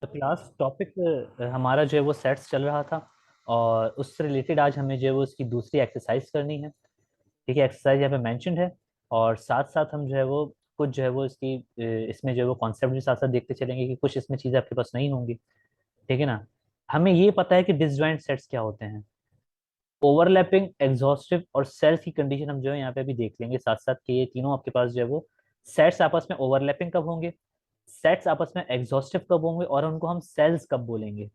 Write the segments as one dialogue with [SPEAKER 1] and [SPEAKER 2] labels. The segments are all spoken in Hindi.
[SPEAKER 1] तो क्लास टॉपिक हमारा जो है वो सेट्स चल रहा था। और उससे रिलेटेड आज हमें जो है वो इसकी दूसरी एक्सरसाइज करनी है। ठीक है, एक्सरसाइज यहाँ पे मेंशन्ड है। और साथ साथ हम जो है वो कुछ जो है वो इसकी इसमें जो है वो कॉन्सेप्ट भी साथ साथ देखते चलेंगे कि कुछ इसमें चीज़ें आपके पास नहीं होंगी। ठीक है ना। हमें ये पता है कि डिसजॉइंट सेट्स क्या होते हैं। ओवरलैपिंग, एग्जॉस्टिव और सेल्स की कंडीशन हम जो है यहाँ पे भी देख लेंगे साथ साथ कि ये तीनों आपके पास जो है वो सेट्स आपस में ओवरलैपिंग कब होंगे, सेट्स आपस में एग्जॉस्टिव कब होंगे और उनको हम सेल्स कब बोलेंगे।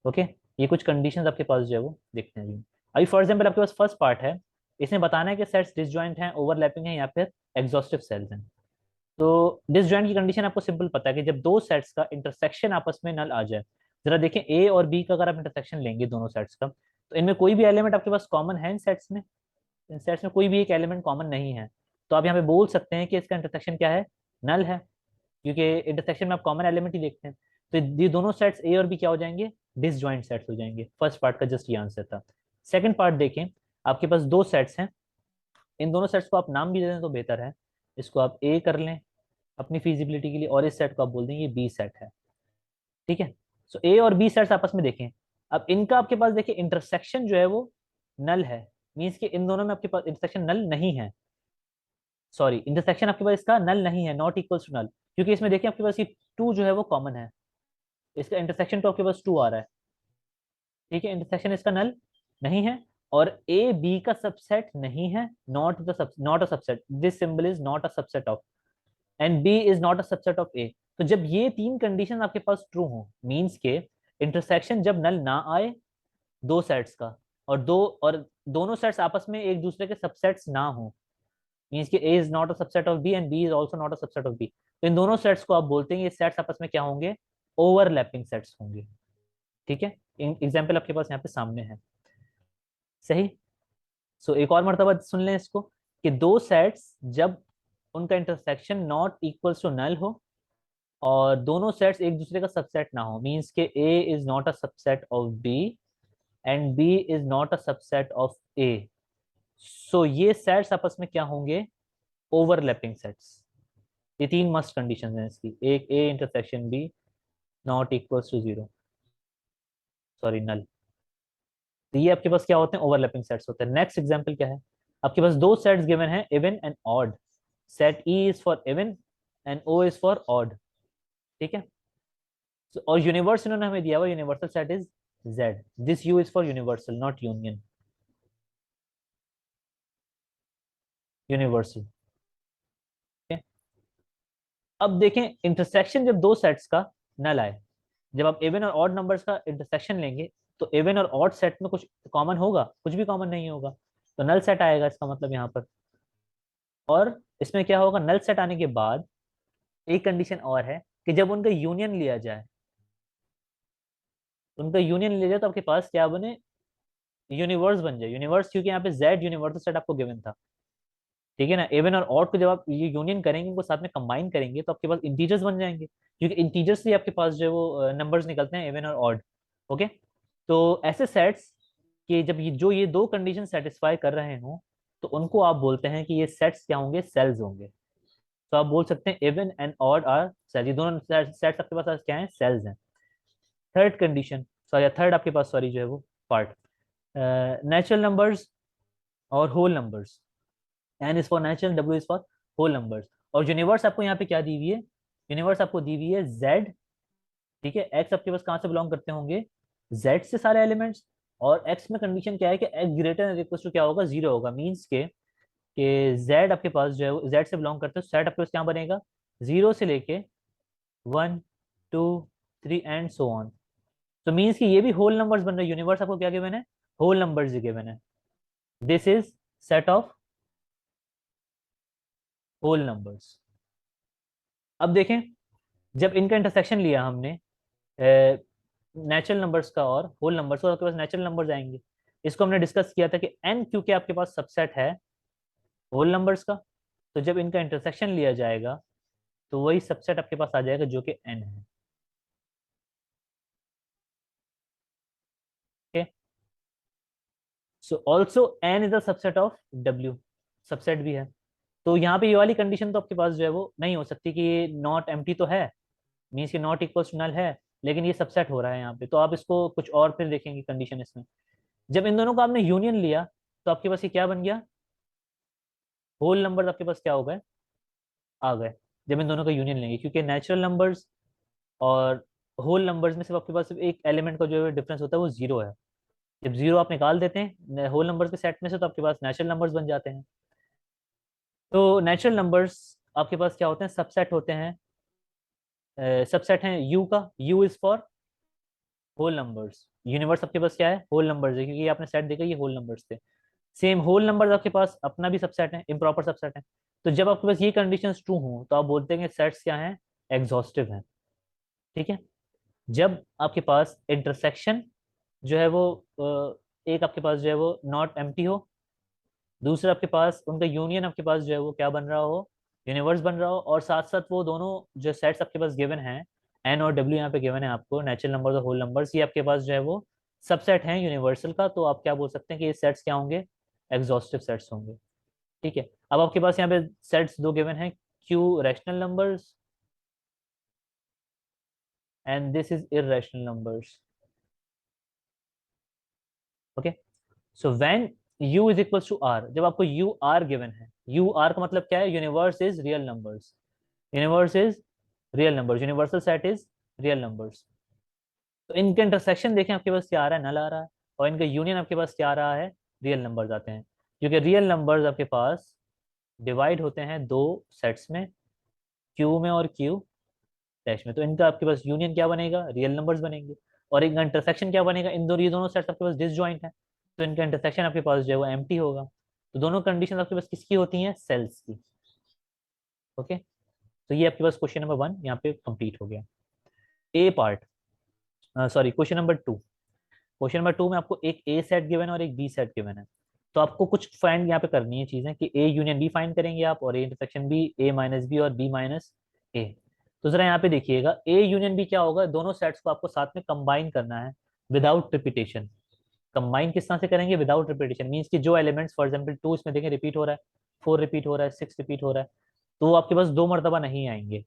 [SPEAKER 1] ओके। ये कुछ कंडीशंस आपके पास जो है वो देखते हैं अभी। अभी फॉर एग्जांपल आपके पास फर्स्ट पार्ट है। इसमें बताना है कि सेट्स डिसजॉइंट हैं, ओवरलैपिंग है या फिर एग्जॉस्टिव सेल्स हैं। तो डिसजॉइंट की कंडीशन आपको सिंपल पता है कि जब दो सेट्स का इंटरसेक्शन आपस में नल आ जाए। जरा देखें, ए और बी का अगर आप इंटरसेक्शन लेंगे दोनों सेट्स का, तो इनमें कोई भी एलिमेंट आपके पास कॉमन है इन सेट्स में कोई भी एक एलिमेंट कॉमन नहीं है। तो आप यहाँ पे बोल सकते हैं कि इसका इंटरसेक्शन क्या है, नल है। क्योंकि इंटरसेक्शन में आप कॉमन एलिमेंट ही देखते हैं। तो ये दोनों सेट्स ए और बी क्या हो जाएंगे, डिसजॉइंट सेट्स हो जाएंगे। फर्स्ट पार्ट का जस्ट ये आंसर था। सेकंड पार्ट देखें, आपके पास दो सेट्स हैं। इन दोनों सेट्स को आप नाम भी दे दें तो बेहतर है। इसको आप ए कर लें अपनी फिजिबिलिटी के लिए, और इस सेट को आप बोल दें ये बी सेट है। ठीक है। सो ए और बी सेट्स आपस में देखें। अब इनका आपके पास देखिए इंटरसेक्शन जो है वो नल है। मीन्स कि इन दोनों में आपके पास इंटरसेक्शन नल नहीं है। सॉरी, इंटरसेक्शन आपके पास इसका नल नहीं है, नॉट इक्वल्स टू नल। क्योंकि इसमें देखिए आपके पास ये टू जो है वो कॉमन है। इसका इंटरसेक्शन तो आपके पास टू आ रहा है। ठीक है, इंटरसेक्शन इसका नल नहीं है। और ए बी का सबसेट नहीं है, not a subset, this symbol is not a subset of, and B is not a subset of A. तो जब ये तीन कंडीशन आपके पास ट्रू हो, मींस के इंटरसेक्शन जब नल ना आए दो सेट्स का, और दोनों सेट्स आपस में एक दूसरे के सबसेट्स ना हो, मींस कि A is not a subset of B and B is also not a subset of B. तो इन दोनों सेट्स को आप बोलते हैं ये सेट्स आपस में क्या होंगे, ओवरलैपिंग सेट्स होंगे। ठीक है। एग्जाम्पल आपके पास यहाँ पे सामने है। सही। सो एक और मर्तबा सुन लें इसको, कि दो सेट्स जब उनका intersection not equals to null हो और दोनों सेट्स एक दूसरे का सबसेट ना हो, मींस के A is not a subset of B and B is not a subset of A. So ये सेट्स आपस में क्या होंगे, ओवरलैपिंग सेट्स। ये तीन मस्ट कंडीशन है इसकी, एक A intersection B not equals to zero, sorry null. तो ये आपके पास क्या होते हैं, ओवरलैपिंग सेट्स होते हैं। नेक्स्ट एग्जांपल क्या है, आपके पास दो सेट्स गिवन है, even and odd. Set E is for even and O is for odd. ठीक है। और यूनिवर्स इन्होंने हमें दिया हुआ, universal set is Z. This U is for universal not union, universal. अब देखें इंटरसेक्शन जब दो सेट्स का नल आए, जब आप इवन और ऑड नंबर्स का इंटरसेक्शन लेंगे, तो इवन और ऑड सेट में कुछ कॉमन होगा, कुछ भी कॉमन नहीं होगा। तो नल सेट आएगा इसका मतलब यहाँ पर। और इसमें क्या होगा, नल सेट आने के बाद एक कंडीशन और है कि जब उनका यूनियन लिया जाए, उनका यूनियन लिया जाए तो आपके पास क्या बने, यूनिवर्स बन जाए। यूनिवर्स क्योंकि यहाँ पे जेड यूनिवर्सल सेट आपको गिवन था। ठीक है ना। इवन और ऑड को जब आप ये यूनियन करेंगे, इनको साथ में कंबाइन करेंगे, तो आपके पास इंटीजर्स बन जाएंगे, क्योंकि इंटीजर्स से आपके पास जो है वो नंबर्स निकलते हैं, इवन और ऑड। ओके। तो ऐसे सेट्स कि जब ये दो कंडीशन सेटिस्फाई कर रहे हो, तो उनको आप बोलते हैं कि ये सेट्स क्या होंगे, सेल्स होंगे। तो आप बोल सकते हैं even and odd are cell, ये दोनों सेट्स आपके पास आज क्या है, सेल्स हैं। थर्ड कंडीशन, सॉरी थर्ड आपके पास, सॉरी जो है वो पार्ट, नेचुरल नंबर्स और whole numbers. N is for natural, W is for whole numbers. और यूनिवर्स आपको यहाँ पे क्या दी हुई है, यूनिवर्स आपको दी हुई है जेड। ठीक है। एक्स आपके पास कहाँ से बिलोंग करते होंगे, जेड से सारे एलिमेंट्स। और एक्स में कंडीशन क्या है कि X greater and equal to क्या होगा, जीरो होगा। मीन्स के जेड आपके पास जो है जेड से बिलोंग करते हो, सेट आपके पास क्या बनेगा, जीरो से लेके one two three and so on. तो मीन्स कि ये भी होल नंबर्स बन रहे हैं। यूनिवर्स आपको क्या गिवन है, होल नंबर्स गिवन है। This is set of whole numbers. अब देखें, जब इनका इंटरसेक्शन लिया हमने नेचुरल नंबर्स का और होल नंबर्स, तो आपके पास नेचुरल नंबर्स आएंगे। इसको हमने डिस्कस किया था कि एन क्योंकि आपके पास सबसेट है होल नंबर्स का, तो जब इनका इंटरसेक्शन लिया जाएगा तो वही सबसेट आपके पास आ जाएगा जो कि एन है। Okay. So also an is a subset of W, subset भी है। तो यहाँ पे ये वाली कंडीशन तो आपके पास जो है वो नहीं हो सकती कि ये नॉट एम्प्टी तो है, मीन्स कि नॉट इक्वल्स टू नल है। लेकिन ये सबसेट हो रहा है यहाँ पे, तो आप इसको कुछ और फिर देखेंगे कंडीशन इसमें। जब इन दोनों का आपने यूनियन लिया तो आपके पास ये क्या बन गया, होल नंबर आपके पास क्या हो गए, आ गए। जब इन दोनों का यूनियन लेंगे, क्योंकि नेचुरल नंबर्स और होल नंबर्स में सिर्फ आपके पास सिर्फ एक एलिमेंट का जो डिफरेंस होता है वो जीरो है। जब जीरो आप निकाल देते हैं होल नंबर्स के सेट में से, तो आपके पास नेचुरल नंबर्स बन जाते हैं। तो नेचुरल नंबर्स आपके पास क्या होते हैं, सबसेट होते हैं, सबसेट हैं यू का, U is for whole numbers. Universe आपके पास क्या है, होल नंबर्स है, क्योंकि ये आपने सेट देखा ये होल नंबर्स थे। सेम होल नंबर्स आपके पास अपना भी सबसेट है, इम्प्रॉपर सबसेट है। तो जब आपके पास ये कंडीशंस ट्रू हो तो आप बोलते हैं कि सेट्स क्या हैं, एग्जॉस्टिव हैं। ठीक है। जब आपके पास इंटरसेक्शन जो है वो एक आपके पास जो है वो नॉट एम्प्टी हो, दूसरा आपके पास उनका यूनियन आपके पास जो है वो क्या बन रहा हो, यूनिवर्स बन रहा हो, और साथ साथ वो दोनों जो सेट्स आपके पास गिवन हैं, एन और डब्ल्यू यहाँ पे गिवन है आपको, नेचुरल नंबर्स और होल नंबर्स, ये आपके पास जो है वो सबसेट हैं यूनिवर्सल का, तो आप क्या बोल सकते हैं कि ये सेट्स क्या होंगे, एग्जॉस्टिव सेट्स होंगे। ठीक है। अब आपके पास यहाँ पे सेट्स दो गिवन है, Q rational numbers and this is irrational numbers. Okay. So when u is equal to R, जब आपको यू आर गिवन है, यू आर का मतलब क्या है, universe is real numbers, universe is real numbers, universal set is real numbers. तो इनके इंटरसेक्शन देखें आपके पास क्या आ रहा है, नल आ रहा है, और इनका यूनियन आपके पास क्या आ रहा है, रियल नंबर्स आते हैं। क्योंकि रियल नंबर्स आपके पास डिवाइड होते हैं दो सेट्स में, क्यू में और क्यू डैश में, तो इनका आपके पास यूनियन क्या बनेगा, रियल नंबर्स बनेंगे। और इनका इंटरसेक्शन क्या बनेगा, इन दोनों ये दोनों सेट्स आपके पास डिसजॉइंट है, तो इनका इंटरसेक्शन आपके पास जो है वो एम्प्टी होगा। तो दोनों कंडीशन आपके पास किसकी होती हैं, सेल्स की। ओके। तो ये आपके पास क्वेश्चन नंबर 1 यहाँ पे कंप्लीट हो गया। A part, sorry question number 2। Question number 2 में आपको एक ए सेट गिवन है और एक बी सेट गिवन है। तो आपको कुछ फाइंड यहाँ पे करनी है चीजें, कि ए यूनियन बी फाइंड करेंगे आप, और A intersection B, A minus B और बी माइनस ए। तो जरा यहाँ पे देखिएगा, ए यूनियन बी क्या होगा, दोनों सेट्स को आपको साथ में कंबाइन करना है विदाउट रिपीटेशन। कंबाइन किस तरह से करेंगे, विदाउट रिपीटेशन मीन्स कि जो एलिमेंट्स फॉर एग्जाम्पल 2 इसमें देखें रिपीट हो रहा है, 4 रिपीट हो रहा है, 6 रिपीट हो रहा है, तो वो आपके पास दो मरतबा नहीं आएंगे।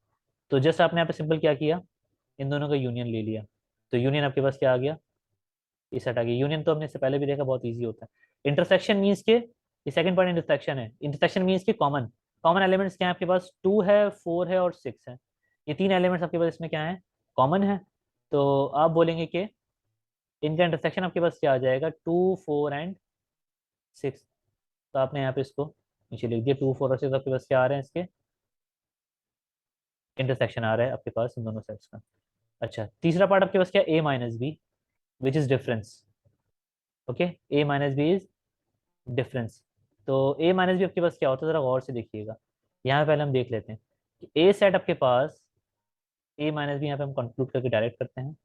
[SPEAKER 1] तो जैसे आपने यहाँ पे सिंपल क्या किया, इन दोनों का यूनियन ले लिया, तो यूनियन आपके पास क्या आ गया, ये सेट आ गया। यूनियन तो हमने इससे पहले भी देखा, बहुत ईजी होता है। इंटरसेक्शन मीन्स के, ये सेकंड पॉइंट इंटरसेक्शन है। इंटरसेक्शन मीन्स के कॉमन, कॉमन एलिमेंट्स क्या है आपके पास, 2 है, 4 है और 6 है। ये तीन एलिमेंट्स आपके पास इसमें क्या है, कॉमन है। तो आप बोलेंगे कि इनका इंटरसेक्शन आपके पास क्या आ जाएगा, 2, 4 एंड 6। तो आपने यहाँ पे इसको नीचे लिख दिया, 2, 4 और 6 आपके पास क्या आ रहे हैं, इसके इंटरसेक्शन आ रहा है आपके पास इन दोनों सेट्स का। अच्छा, तीसरा पार्ट आपके पास क्या, A minus B which is difference. Okay, A minus B is difference. तो ए माइनस बी आपके पास क्या होता है, जरा गौर से देखिएगा। यहाँ पे पहले हम देख लेते हैं कि ए सेट आपके पास, ए माइनस बी यहाँ पे हम कंक्लूड करके डायरेक्ट करते हैं।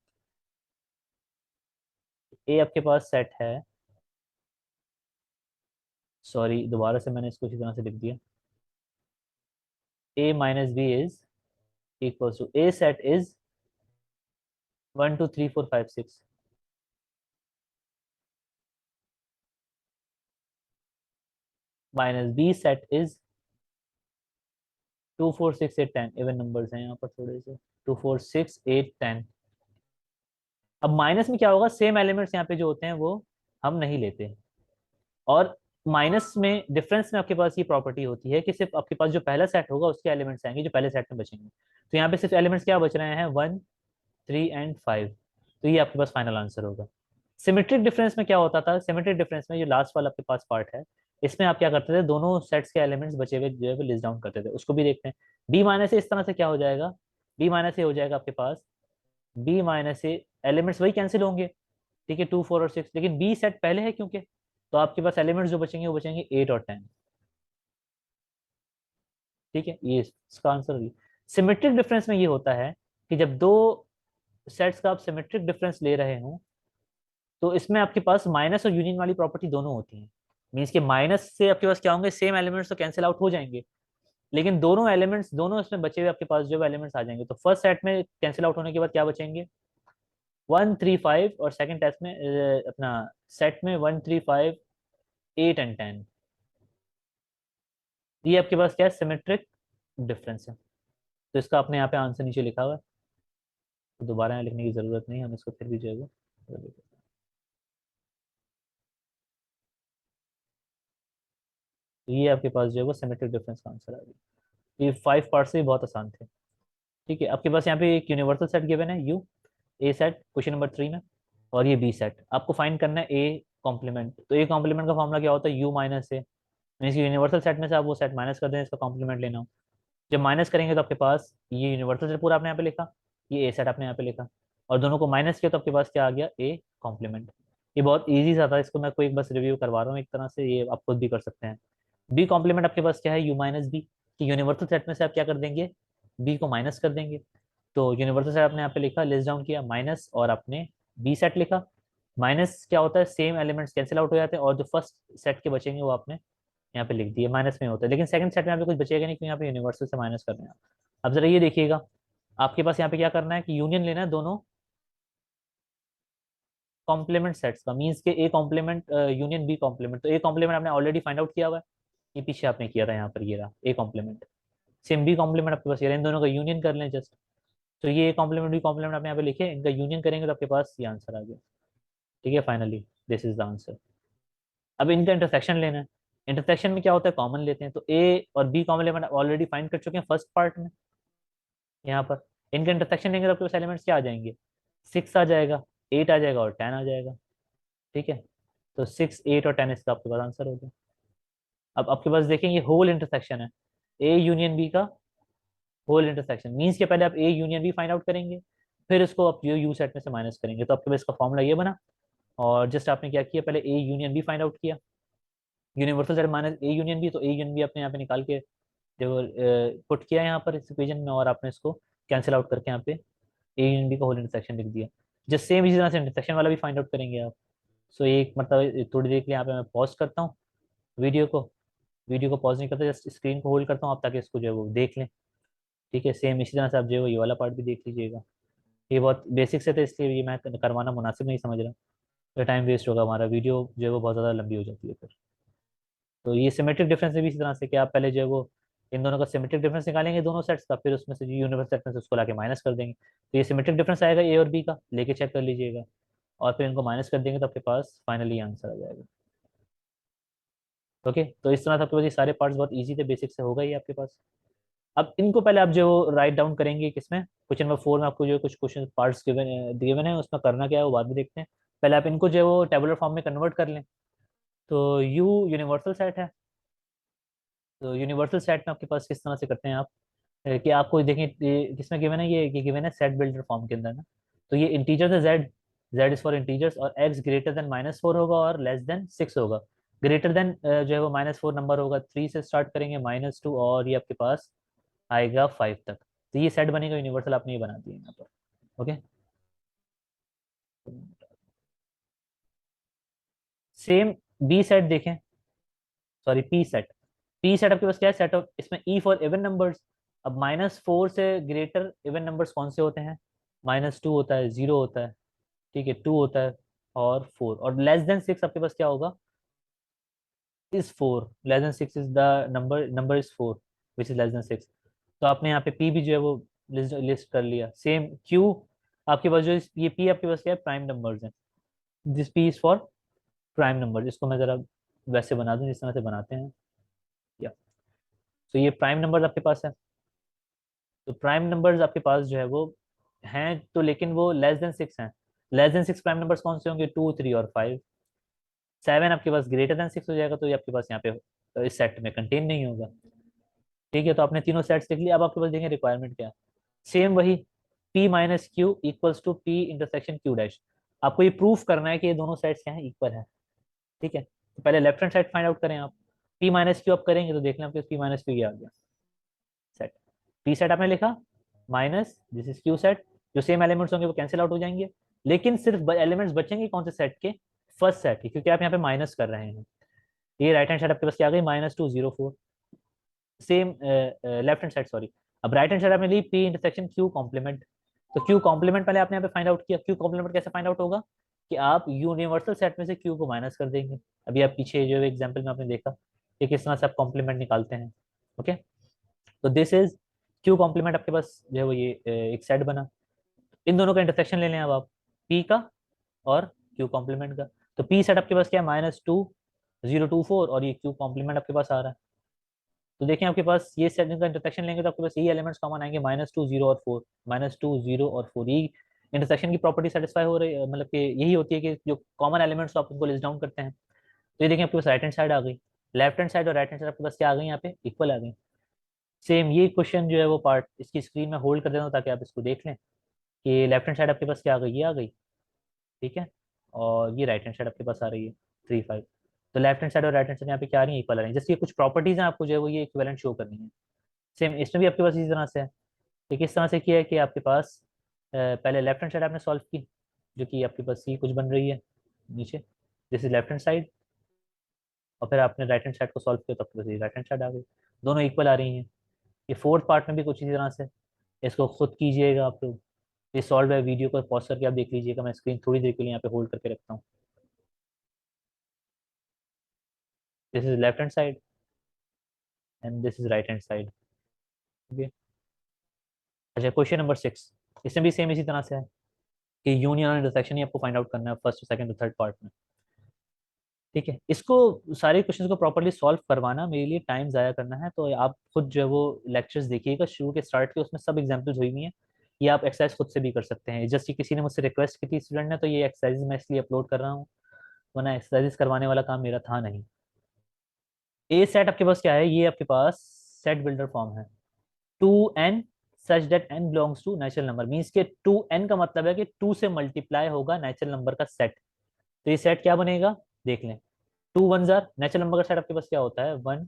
[SPEAKER 1] ए आपके पास सेट है, सॉरी दोबारा से मैंने इसको इसी तरह से लिख दिया, A minus B is equal to, A set is 1 2 3 4 5 6, minus B set is 2 4 6 8 10। Even numbers हैं यहाँ पर थोड़े से, 2 4 6 8 10। अब माइनस में क्या होगा, सेम एलिमेंट्स यहाँ पे जो होते हैं वो हम नहीं लेते। और माइनस में, डिफरेंस में आपके पास ये प्रॉपर्टी होती है कि सिर्फ आपके पास जो पहला सेट होगा उसके एलिमेंट्स आएंगे जो पहले सेट में बचेंगे। तो यहाँ पे सिर्फ एलिमेंट्स क्या बच रहे हैं, 1 3 एंड 5। तो ये आपके पास फाइनल आंसर होगा। सिमेट्रिक डिफरेंस में क्या होता था, सिमेट्रिक डिफरेंस में जो लास्ट वाला आपके पास पार्ट है, इसमें आप क्या करते थे, दोनों सेट्स के एलिमेंट्स बचे हुए जो है लिस्ट डाउन करते थे, उसको भी देखते हैं। बी माइनस से इस तरह से क्या हो जाएगा, बी माइनस से हो जाएगा आपके पास, बी माइनस से एलिमेंट्स वही कैंसिल होंगे, ठीक है, 2 4 और 6, लेकिन बी सेट पहले है क्योंकि, तो आपके पास एलिमेंट्स जो बचेंगे वो बचेंगे 8 और 10। ठीक है, ये इसका आंसर है। सिमेट्रिक डिफरेंस में ये होता है कि जब दो सेट्स का आप सिमेट्रिक डिफरेंस ले रहे हो, तो इसमें आपके पास माइनस और यूनियन वाली प्रॉपर्टी दोनों होती हैं। मीन्स के माइनस से आपके पास क्या होंगे, सेम एलिमेंट्स तो कैंसिल आउट हो जाएंगे, लेकिन दोनों एलिमेंट्स, दोनों इसमें बचे हुए आपके पास जो एलिमेंट्स आ जाएंगे, तो फर्स्ट सेट में कैंसिल आउट होने के बाद क्या बचेंगे, 1 3 5, और सेकंड टेस्ट में अपना सेट में 1 3 5 8 एंड 10। ये आपके पास क्या है, सिमेट्रिक डिफरेंस है। तो इसका आपने यहाँ पे आंसर नीचे लिखा हुआ है। तो दोबारा यहाँ लिखने की जरूरत नहीं, हम इसको फिर भी जो है वो तो ये आपके पास जो है वो सिमेट्रिक डिफरेंस का आंसर आ गया। ये 5 पार्ट से भी बहुत आसान थे। ठीक है, आपके पास यहाँ पे एक यूनिवर्सल सेट गिवन है you, A set question number 3 में, और ये बी सेट आपको फाइंड करना है ए कॉम्प्लीमेंट। तो ए कॉम्प्लीमेंट का फॉर्मूला क्या होता है, you minus A, means universal set में से आप वो सेट माइनस कर दें, इसका कॉम्प्लीमेंट लेना हो। जब माइनस करेंगे तो आपके पास ये यूनिवर्सल सेट पूरा आपने यहाँ पे लिखा, ये ए सेट आपने यहाँ पे लिखा, और दोनों को माइनस किया तो आपके पास क्या आ गया, ए कॉम्प्लीमेंट। ये बहुत ईजी सा था, इसको मैं कोई बस रिव्यू करवा रहा हूँ एक तरह से, ये आप खुद भी कर सकते हैं। बी कॉम्प्लीमेंट आपके पास क्या है, यू माइनस बी, कि यूनिवर्सल सेट में से आप क्या कर देंगे, बी को माइनस कर देंगे। तो यूनिवर्सल सेट आपने यहाँ पे लिखा, लिस्ट डाउन किया माइनस, और आपने बी सेट लिखा। माइनस क्या होता है, सेम एलिमेंट्स कैंसिल आउट हो जाते हैं, और जो फर्स्ट सेट के बचेंगे वो आपने यहाँ पे लिख दिए, माइनस में होता है, लेकिन सेकंड सेट में यहाँ पे कुछ बचेगा नहीं, क्योंकि यहाँ पे यूनिवर्सल से माइनस करना है। अब जरा ये देखिएगा, आपके पास यहाँ पे क्या करना है कि यूनियन लेना है दोनों कॉम्प्लीमेंट सेट्स का, मीन्स के A complement union B complement. तो ए कॉम्प्लीमेंट आपने ऑलरेडी फाइंड आउट किया हुआ है, ये पीछे आपने किया था, यहाँ पर ये रहा A complement. Same B complement आपके पास ये रहा, इन दोनों का यूनियन कर लें जस्ट। तो ये ए कॉम्प्लीमेंट बी कॉम्प्लीमेंट आपने यहाँ पे लिखे, इनका यूनियन करेंगे तो आपके पास ये आंसर आ गया। ठीक है, finally this is the answer. अब इनका इंटरसेक्शन लेना है। इंटरसेक्शन में क्या होता है, कॉमन लेते हैं, तो ए और बी कॉम्प्लीमेंट ऑलरेडी फाइंड कर चुके हैं फर्स्ट पार्ट में। यहाँ पर इनका इंटरसेक्शन लेंगे तो आपके पास एलिमेंट्स क्या आ जाएंगे, 6 आ जाएगा, 8 आ जाएगा और 10 आ जाएगा। ठीक है, तो 6, 8 और 10 इसका आपके पास आंसर हो गया। अब आपके पास देखेंगे होल इंटरसेक्शन है, ए यूनियन बी का होल इंटरसेक्शन, मीन्स के पहले आप A union B find out करेंगे, फिर इसको आप यू सेट में से माइनस करेंगे, तो आपके पास इसका फॉर्मूला ये बना। और जस्ट आपने क्या किया, पहले A union B find out किया, universal set minus A union B, तो ए यूनियन बी आपने यहाँ पे निकाल के जो पुट किया यहाँ पर इस इक्वेशन में, और आपने इसको कैंसिल आउट करके यहाँ पे ए यूनियन बी का होल इंटरसेक्शन लिख दिया। जस्ट सेम इसी तरह से इंटरसेक्शन वाला भी फाइंड आउट करेंगे आप। सो एक मतलब थोड़ी देर के लिए यहाँ पे मैं पॉज करता हूँ वीडियो को, वीडियो को पॉज नहीं करता, जस्ट स्क्रीन को होल्ड करता हूँ आप, ताकि इसको जो है वो देख लें। ठीक है, सेम इसी तरह से आप जो है वो ये वाला पार्ट भी देख लीजिएगा। ये बहुत बेसिक से थे, इसलिए ये मैं करवाना मुनासिब नहीं समझ रहा, तो टाइम वेस्ट होगा हमारा, वीडियो जो है वो बहुत ज़्यादा लंबी हो जाती है फिर। तो ये सिमेट्रिक डिफरेंस भी इसी तरह से कि आप पहले जो है वो इन दोनों का सिमेट्रिक डिफरेंस निकालेंगे दोनों सेट्स का, फिर उसमें से जो यूनिवर्सल सेट में से उसको लाके माइनस कर देंगे, तो ये सिमेट्रिक डिफरेंस आएगा ए और बी का, लेके चेक कर लीजिएगा, और फिर इनको माइनस कर देंगे तो आपके पास फाइनली आंसर आ जाएगा। ओके, तो इस तरह से आपके पास ये सारे पार्ट्स बहुत ईजी थे, बेसिक से होगा ही आपके पास। अब इनको पहले आप जो राइट डाउन करेंगे किसमें, क्वेश्चन नंबर 4 में आपको जो कुछ क्वेश्चन पार्ट्स गिवन गिवन है, उसमें करना क्या है वो बाद में देखते हैं। पहले आप इनको जो है वो टेबुलर फॉर्म में कन्वर्ट कर लें। तो यू यूनिवर्सल सेट है, तो यूनिवर्सल सेट में आपके पास किस तरह से करते हैं आप, कि आपको देखें किसमें गिवन है, ये गिवन है सेट बिल्डर फॉर्म के अंदर ना। तो ये इंटीजर है Z, Z is for integers, और एक्स ग्रेटर देन -4 होगा और लेस देन 6 होगा। ग्रेटर देन जो है वो -4 नंबर होगा, 3 से स्टार्ट करेंगे, -2, और ये आपके पास आएगा 5 तक। तो ये सेट बनेगा यूनिवर्सल, आपने ये बना दिया यहाँ पर। ओके, सेम बी सेट देखें, sorry P set. P set आपके पास क्या है, सेट ऑफ, इसमें ई फॉर इवन नंबर्स। अब -4 से ग्रेटर इवन नंबर्स कौन से होते हैं, -2 होता है, 0 होता है, ठीक है, 2 होता है, और 4, और लेस देन 6 आपके पास क्या होगा, is 4, less than 6 is the number, number is 4 which is less than 6। तो आपने यहाँ पे पी भी जो है वो लिस्ट लिस्ट कर लिया। सेम क्यू आपके पास जो ये पी आपके पास क्या है, प्राइम नंबर्स हैं, this P is for prime number. इसको मैं जरा वैसे बना दूं जिस तरह से बनाते हैं, या तो ये प्राइम नंबर्स आपके पास है। तो प्राइम नंबर्स आपके पास जो है वो हैं, तो लेकिन वो लेस देन 6 हैं। लेस देन 6 प्राइम नंबर्स कौन से होंगे, 2, 3 और 5। 7 आपके पास ग्रेटर देन 6 हो जाएगा, तो ये आपके पास यहाँ पे इस सेट में कंटेन नहीं होगा। ठीक है, तो आपने तीनों सेट्स लिख लिया। अब आपके पास देखें रिक्वायरमेंट क्या है, सेम वही, P minus Q equals to P intersection Q dash. आपको ये प्रूफ करना है कि ये दोनों सेट्स क्या है, इक्वल है। ठीक है, तो पहले left hand side find out करें आप, पी माइनस क्यू आप करेंगे तो देख लें आपके पी माइनस क्यू आ गया सेट। पी सेट आपने लिखा, minus this is Q set, जो सेम एलिमेंट्स होंगे वो कैंसिल आउट हो जाएंगे, लेकिन सिर्फ एलिमेंट्स बचेंगे कौन से सेट के, फर्स्ट सेट के, क्योंकि आप यहाँ पे माइनस कर रहे हैं। ये राइट हैंड साइड आपके पास क्या आ गई, -204। Same left hand side sorry, अब राइट हैंड साइड आपने ली पी इंटरसेक्शन क्यू कॉम्प्लीमेंट। तो क्यू कॉम्प्लीमेंट पहले आपने यहाँ पे फाइंड आउट किया, क्यू कॉम्प्लीमेंट कैसे फाइंड आउट होगा, कि आप यूनिवर्सल सेट में से क्यू को माइनस कर देंगे। अभी आप पीछे जो एग्जाम्पल में आपने देखा कि किस तरह से आप कॉम्प्लीमेंट निकालते हैं। ओके, तो दिस इज क्यू कॉम्प्लीमेंट, आपके पास जो है वो ये एक सेट बना। इन दोनों का इंटरसेक्शन ले लें अब आप, पी का और क्यू कॉम्प्लीमेंट का। तो पी सेट आपके पास क्या है, -2 0 2 4, और ये क्यू कॉम्प्लीमेंट आपके पास आ रहा है। तो देखें आपके पास ये सेट का इंटरसेक्शन लेंगे तो आपके पास ये एलिमेंट्स कॉमन आएंगे, -2 0 और 4, -2 0 और 4। ये इंटरसेक्शन की प्रॉपर्टी सेटिस्फाई हो रही है, मतलब कि यही होती है कि जो कॉमन एलिमेंट्स आप उनको लिस्ट डाउन करते हैं। तो ये देखें आपके पास राइट हैंड साइड आ गई, लेफ्ट हैंड साइड और राइट हैंड साइड आपके पास क्या आ गई, यहाँ पे इक्वल आ गई। सेम ये क्वेश्चन जो है वो पार्ट इसकी स्क्रीन में होल्ड कर देता हूँ ताकि आप इसको देख लें कि लेफ्ट हैंड साइड आपके पास क्या आ गई, ये आ गई, ठीक है, और ये राइट हैंड साइड आपके पास आ रही है 3 5। तो लेफ्ट हैंड साइड और राइट हैंड साइड यहाँ पे क्या आ रही है, इक्वल आ रही है। जैसे ये कुछ प्रॉपर्टीज हैं आपको जो है वो ये इक्विवेलेंट शो करनी है। सेम इसमें भी आपके पास इसी तरह से है। ठीक है, इस तरह से किया है कि आपके पास पहले लेफ्ट हैंड साइड आपने सॉल्व की, जो कि आपके पास ये कुछ बन रही है नीचे, this is left hand side, और फिर आपने राइट हैंड साइड को सॉल्व किया तो आपके पास ये राइट हैंड साइड आ गई, दोनों इक्वल आ रही हैं। ये फोर्थ पार्ट में भी कुछ इसी तरह से, इसको खुद कीजिएगा आप लोग। ये सॉल्व है, वीडियो को पॉज करके आप देख लीजिएगा, मैं स्क्रीन थोड़ी देर के लिए यहाँ पे होल्ड करके रखता हूँ। This is left hand side and this is right hand side. Okay, अच्छा क्वेश्चन नंबर 6, इसमें भी सेम इसी तरह से है कि यूनियन और इंटरसेक्शन ही आपको फाइंड आउट करना है फर्स्ट सेकंड और थर्ड पार्ट में। ठीक है, इसको सारे क्वेश्चंस को प्रॉपर्ली सॉल्व करवाना मेरे लिए टाइम ज़ाया करना है, तो आप खुद जो है वो लेक्चर्स देखिएगा शुरू के स्टार्ट के, उसमें सब एग्जांपल्स हुई हुई हैं। ये आप एक्सरसाइज खुद से भी कर सकते हैं, जस्ट ये किसी ने मुझसे रिक्वेस्ट की थी स्टूडेंट ने, तो ये एक्सरसाइज मैं इसलिए अपलोड कर रहा हूँ, वरना एक्सरसाइज करवाने वाला काम मेरा था नहीं। ए सेट आपके पास क्या है, ये आपके पास सेट बिल्डर फॉर्म है, 2n such that n belongs to natural number, means के 2n का मतलब है कि 2 से मल्टीप्लाई होगा नेचुरल नंबर का सेट। तो ये सेट क्या बनेगा, देख लें। 2 1 नेचुरल नंबर का सेट आपके पास क्या होता है, 1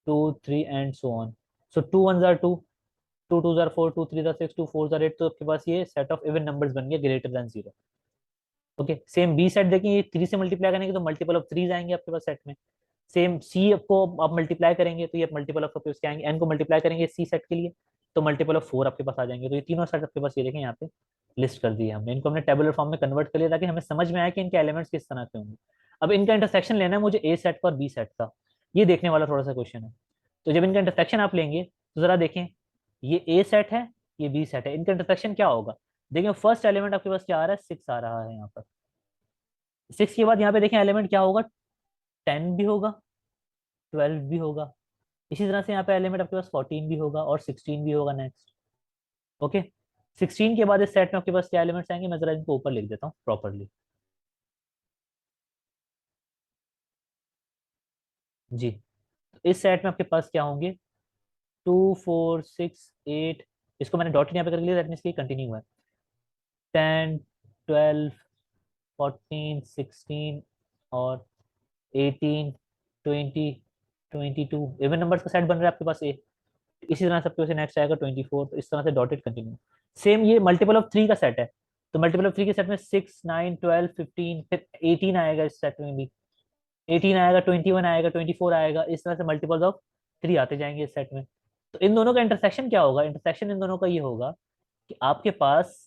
[SPEAKER 1] 2 3 एंड सो ऑन। सो 2 1 2, 2 2 4, 2 3 6, 2 4 8, तो आपके पास ये सेट ऑफ इवन नंबर्स बन गया greater than 0। Okay, same B set देखें, ये 3 से मल्टीप्लाई करेंगे तो मल्टीपल ऑफ 3 आएंगे आपके पास सेट में। सेम सी को आप मल्टीप्लाई करेंगे तो ये मल्टीपल ऑफ आपके पास क्या आएंगे, एन को मल्टीप्लाई करेंगे सी सेट के लिए तो मल्टीपल ऑफ 4 आपके पास आ जाएंगे। तो ये तीनों सेट आपके पास ये देखें यहाँ पे लिस्ट कर दिए हमने, इनको हमने टेबुलर फॉर्म में कन्वर्ट कर लिया ताकि हमें समझ में आए कि इनके एलिमेंट्स किस तरह के होंगे। अब इनका इंटरसेक्शन लेना है मुझे ए सेट का और बी सेट का, ये देखने वाला थोड़ा सा क्वेश्चन है। तो जब इनका इंटरसेक्शन आप लेंगे तो जरा देखें, ये ए सेट है, ये बी सेट है, इनका इंटरसेक्शन क्या होगा। देखिए फर्स्ट एलिमेंट आपके पास क्या आ रहा है, 6 आ रहा है यहाँ पर। 6 के बाद यहाँ पे देखें एलिमेंट क्या होगा, 10 भी होगा, 12 भी होगा। इसी तरह से यहाँ पे एलिमेंट आपके पास 14 भी होगा और 16 भी होगा नेक्स्ट। ओके, 16 के बाद इस सेट में आपके पास क्या एलिमेंट्स आएंगे, मैं जरा इनको ऊपर लिख देता हूँ प्रॉपरली। जी, तो इस सेट में आपके पास क्या होंगे, 2 4 6 8, इसको मैंने डॉट यहाँ पे कर लिया, दैट मीन्स कि कंटिन्यू है। 10 12 14 16 और 18 20 22 इवन नंबर्स का सेट बन रहा है आपके पास ए। इसी तरह सबके पास नेक्स्ट आएगा 24, तो इस तरह से डॉटेड कंटिन्यू। सेम ये मल्टीपल ऑफ 3 का सेट है, तो मल्टीपल ऑफ 3 के सेट में 6 9 12 15, फिर 18 आएगा इस सेट में भी, 18 आएगा, 21 आएगा, 24 आएगा, इस तरह से मल्टीपल ऑफ 3 आते जाएंगे इस सेट में। तो इन दोनों का इंटरसेक्शन क्या होगा, इंटरसेक्शन इन दोनों का ये होगा कि आपके पास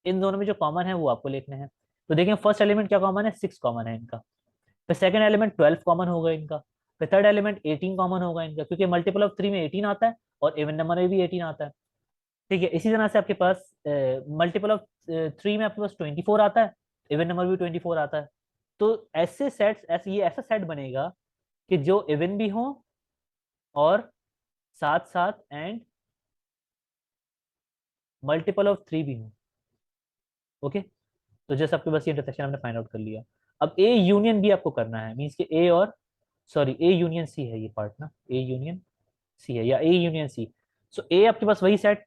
[SPEAKER 1] इन दोनों में जो कॉमन है वो आपको लिखने हैं। तो देखिए फर्स्ट एलिमेंट क्या कॉमन है, 6 कॉमन है इनका, फिर सेकंड एलिमेंट 12 कॉमन होगा इनका, फिर थर्ड एलिमेंट 18 कॉमन होगा इनका, क्योंकि मल्टीपल ऑफ 3 में 18 आता है और इवन नंबर में भी 18 आता है। ठीक है, इसी तरह से आपके पास मल्टीपल ऑफ 3 में आपके पास 24 आता है, इवन नंबर भी 24 आता है। तो ऐसे सेट्स, ऐसे ये ऐसा सेट बनेगा कि जो इवन भी हो और साथ साथ एंड मल्टीपल ऑफ 3 भी हो। ओके, तो जैसे आपके पास ये इंटरसेक्शन हमने फाइंड आउट कर लिया। अब ए यूनियन भी आपको करना है, मीन्स कि ए और सॉरी ए यूनियन सी है ये पार्ट ना, ए यूनियन सी है या ए यूनियन सी। सो ए आपके पास वही सेट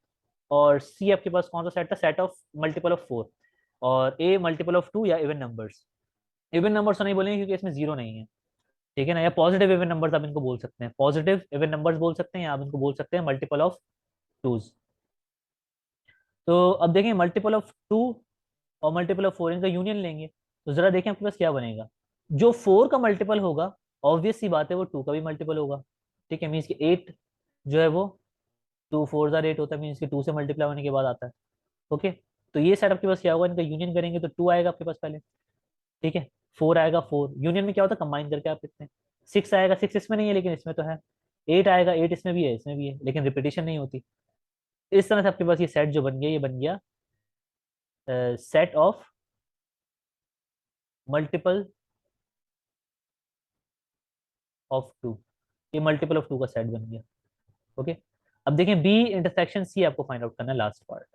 [SPEAKER 1] और सी आपके पास कौन सा सेट था, सेट ऑफ मल्टीपल ऑफ 4, और ए मल्टीपल ऑफ 2 या इवन नंबर्स। इवन नंबर्स तो नहीं बोलेंगे क्योंकि इसमें जीरो नहीं है, ठीक है ना, या पॉजिटिव इवन नंबर्स आप इनको बोल सकते हैं, पॉजिटिव इवन नंबर्स बोल सकते हैं, या आप इनको बोल सकते हैं मल्टीपल ऑफ 2s। तो अब देखें मल्टीपल ऑफ 2 और मल्टीपल ऑफ 4 इनका यूनियन लेंगे तो जरा देखें आपके पास क्या बनेगा। जो 4 का मल्टीपल होगा ऑब्वियस सी बात है वो 2 का भी मल्टीपल होगा। ठीक है, मीन्स कि 8 जो है वो 2 4 8 होता है, मीन्स कि 2 से मल्टीप्लाई होने के बाद आता है। ओके, तो ये सेट आपके पास क्या होगा, इनका यूनियन करेंगे तो 2 आएगा आपके पास पहले, ठीक है, 4 आएगा, 4 यूनियन में क्या होता है कंबाइन करके आप लिखते हैं, 6 आएगा, 6 इसमें नहीं है लेकिन इसमें तो है, 8 आएगा, 8 इसमें भी है, इसमें भी है, लेकिन रिपीटेशन नहीं होती। इस तरह से आपके पास ये सेट जो बन गया ये बन गया set of multiple of two, ये मल्टीपल ऑफ टू का सेट बन गया। ओके, अब देखें बी इंटरसेक्शन सी आपको फाइंड आउट करना है, लास्ट पार्ट।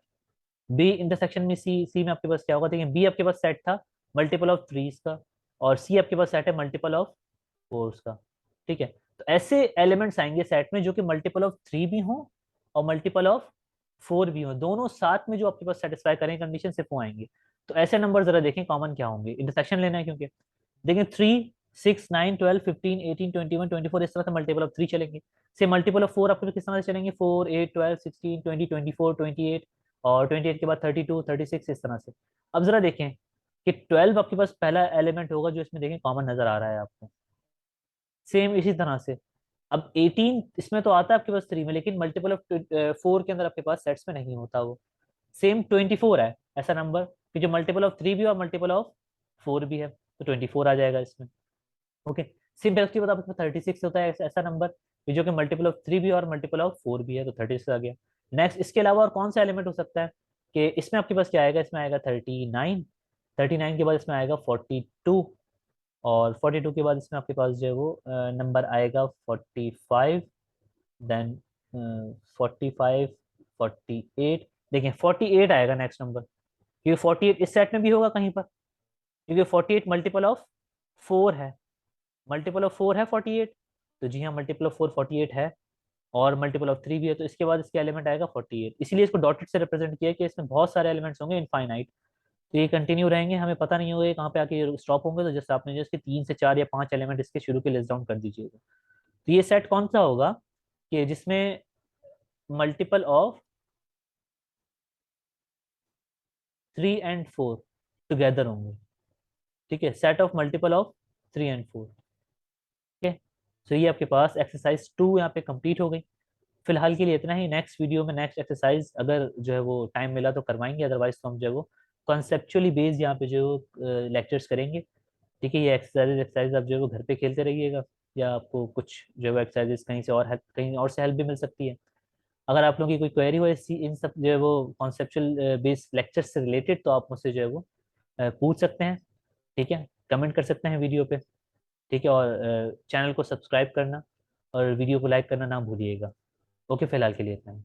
[SPEAKER 1] बी इंटरसेक्शन में सी, सी में आपके पास क्या होगा, देखिए बी आपके पास सेट था मल्टीपल ऑफ थ्रीज का, और सी आपके पास सेट है मल्टीपल ऑफ फोर्स का। ठीक है, तो ऐसे एलिमेंट्स आएंगे सेट में जो कि मल्टीपल ऑफ थ्री भी हो और मल्टीपल ऑफ फोर भी हो, दोनों साथ में जो आपके पास सेटिस्फाई करें कंडीशन, सिर्फ वो आएंगे। तो ऐसे नंबर जरा देखें कॉमन क्या होंगे, इंटरसेक्शन लेना है क्योंकि देखिए 3, 6, 9, 12, 15, 18, 21, 24 इस तरह से मल्टीपल ऑफ थ्री चलेंगे। से मल्टीपल ऑफ फोर आपके पास किस तरह से चलेंगे, 4, 8, 12, 16, 20, 24, 28 और 28 के बाद 32, 36 इस तरह से। अब जरा देखें कि 12 आपके पास पहला एलिमेंट होगा जो इसमें देखें कॉमन नजर आ रहा है आपको, सेम इसी तरह से। अब 18 इसमें तो आता है आपके पास थ्री में, लेकिन मल्टीपल ऑफ फोर के अंदर आपके पास सेट्स में नहीं होता वो। सेम 24 है ऐसा नंबर कि जो मल्टीपल ऑफ थ्री भी और मल्टीपल ऑफ फोर भी है, तो 24 आ जाएगा इसमें। ओके, सेम उसके बाद आपके पास 36 होता है ऐसा नंबर कि जो कि मल्टीपल ऑफ थ्री भी और मल्टीपल ऑफ फोर भी है, तो 36 आ गया। नेक्स्ट इसके अलावा और कौन सा एलिमेंट हो सकता है कि इसमें आपके पास क्या आएगा, इसमें आएगा 39, 39 के बाद इसमें आएगा 42, और 42 के बाद इसमें आपके पास जो है वो नंबर आएगा 45, देन 45, 48। देखिए 48 आएगा नेक्स्ट नंबर, क्योंकि 48 इस सेट में भी होगा कहीं पर, क्योंकि 48 मल्टीपल ऑफ फोर है, मल्टीपल ऑफ फोर है 48। तो जी हाँ, मल्टीपल ऑफ फोर 48 है, और मल्टीपल ऑफ थ्री भी है, तो इसके बाद इसके एलिमेंट आएगा 48। इसीलिए इसको डॉटेड से रिप्रेजेंट किया कि इसमें बहुत सारे एलिमेंट्स होंगे इनफाइनाइट। तो ये कंटिन्यू रहेंगे, हमें पता नहीं होगा ये कहाँ पे आके स्टॉप होंगे, तो जैसे आपने जो इसके 3 से 4 या 5 एलिमेंट इसके शुरू के लिस्ट डाउन कर दीजिएगा। तो ये सेट कौन सा होगा कि जिसमें multiple of three and four together होंगे। ठीक है, set of multiple of three and four. ठीक है, तो ये आपके पास एक्सरसाइज 2 यहाँ पे कंप्लीट हो गई। फिलहाल के लिए इतना ही, नेक्स्ट वीडियो में नेक्स्ट एक्सरसाइज अगर जो है वो टाइम मिला तो करवाएंगे, अदरवाइज तो हम जो है वो कॉन्सेप्चुअली बेस्ड यहाँ पे जो लेक्चर्स करेंगे। ठीक है, ये एक्सरसाइज आप जो है वो घर पे खेलते रहिएगा, या आपको कुछ जो है वो एक्सरसाइजेस कहीं से और हेल्प, कहीं और से हेल्प भी मिल सकती है। अगर आप लोगों की कोई क्वेरी हो इसी इन सब जो है वो कॉन्सेप्चुअल बेस्ड लेक्चर से रिलेटेड, तो आप मुझसे जो है वो पूछ सकते हैं। ठीक है, कमेंट कर सकते हैं वीडियो पे। ठीक है, और चैनल को सब्सक्राइब करना और वीडियो को लाइक करना ना भूलिएगा। ओके, फिलहाल के लिए इतना ही।